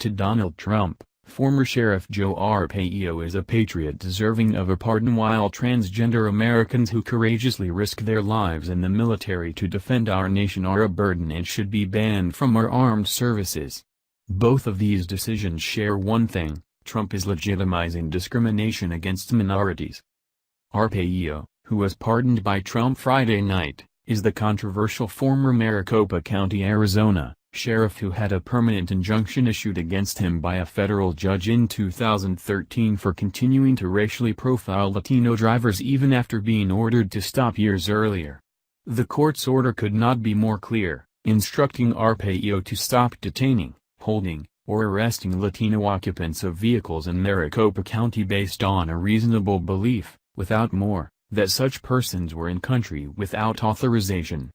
To Donald Trump, former Sheriff Joe Arpaio is a patriot deserving of a pardon, while transgender Americans who courageously risk their lives in the military to defend our nation are a burden and should be banned from our armed services. Both of these decisions share one thing: Trump is legitimizing discrimination against minorities. Arpaio, who was pardoned by Trump Friday night, is the controversial former Maricopa County, Arizona, sheriff who had a permanent injunction issued against him by a federal judge in 2013 for continuing to racially profile Latino drivers even after being ordered to stop years earlier. The court's order could not be more clear, instructing Arpaio to stop detaining, holding, or arresting Latino occupants of vehicles in Maricopa County based on a reasonable belief, without more, that such persons were in country without authorization.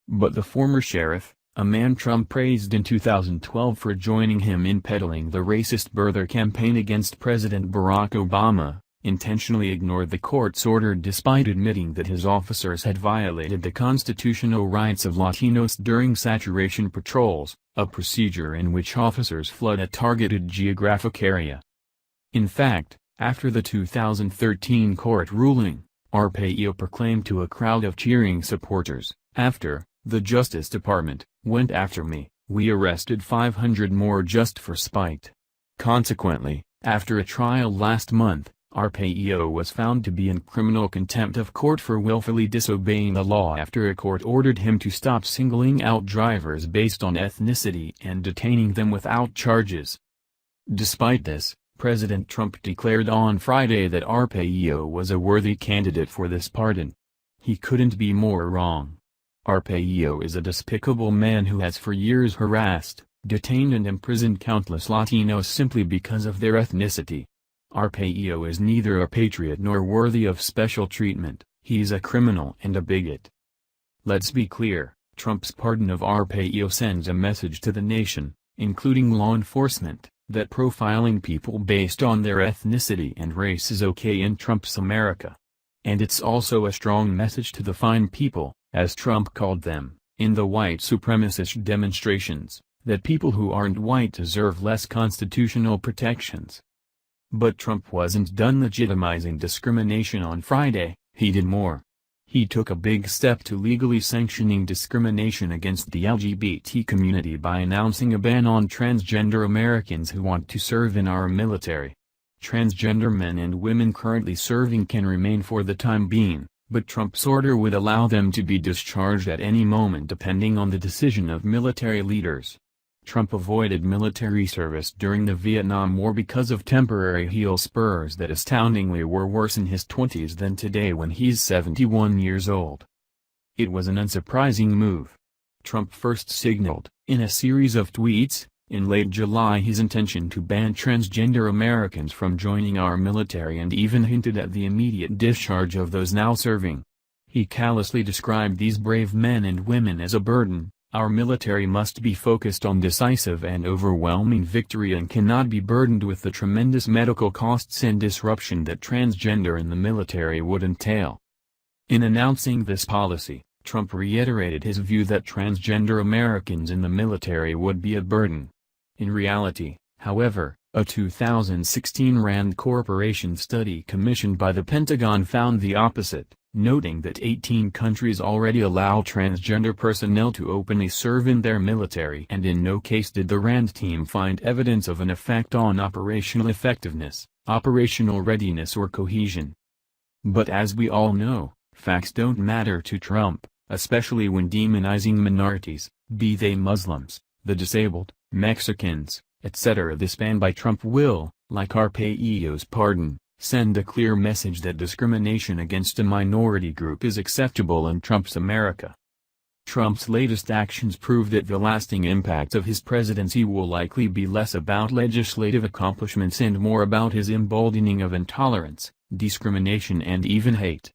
But the former sheriff, a man Trump praised in 2012 for joining him in peddling the racist birther campaign against President Barack Obama, intentionally ignored the court's order despite admitting that his officers had violated the constitutional rights of Latinos during saturation patrols, a procedure in which officers flood a targeted geographic area. In fact, after the 2013 court ruling, Arpaio proclaimed to a crowd of cheering supporters, "After the Justice Department went after me, we arrested 500 more just for spite." Consequently, after a trial last month, Arpaio was found to be in criminal contempt of court for willfully disobeying the law after a court ordered him to stop singling out drivers based on ethnicity and detaining them without charges. Despite this, President Trump declared on Friday that Arpaio was a worthy candidate for this pardon. He couldn't be more wrong. Arpaio is a despicable man who has for years harassed, detained and imprisoned countless Latinos simply because of their ethnicity. Arpaio is neither a patriot nor worthy of special treatment. He's a criminal and a bigot. Let's be clear, Trump's pardon of Arpaio sends a message to the nation, including law enforcement, that profiling people based on their ethnicity and race is okay in Trump's America. And it's also a strong message to the fine people, as Trump called them, in the white supremacist demonstrations, that people who aren't white deserve less constitutional protections. But Trump wasn't done legitimizing discrimination on Friday. He did more. He took a big step to legally sanctioning discrimination against the LGBT community by announcing a ban on transgender Americans who want to serve in our military. Transgender men and women currently serving can remain for the time being, but Trump's order would allow them to be discharged at any moment depending on the decision of military leaders. Trump avoided military service during the Vietnam War because of temporary heel spurs that astoundingly were worse in his 20s than today when he's 71 years old. It was an unsurprising move. Trump first signaled, in a series of tweets, in late July his intention to ban transgender Americans from joining our military and even hinted at the immediate discharge of those now serving. He callously described these brave men and women as a burden. Our military must be focused on decisive and overwhelming victory and cannot be burdened with the tremendous medical costs and disruption that transgender in the military would entail. In announcing this policy, Trump reiterated his view that transgender Americans in the military would be a burden. In reality, however, a 2016 Rand Corporation study commissioned by the Pentagon found the opposite, noting that 18 countries already allow transgender personnel to openly serve in their military, and in no case did the Rand team find evidence of an effect on operational effectiveness, operational readiness or cohesion. But as we all know, facts don't matter to Trump, especially when demonizing minorities, be they Muslims, the disabled, Mexicans, etc. This ban by Trump will, like Arpaio's pardon, send a clear message that discrimination against a minority group is acceptable in Trump's America. Trump's latest actions prove that the lasting impact of his presidency will likely be less about legislative accomplishments and more about his emboldening of intolerance, discrimination and even hate.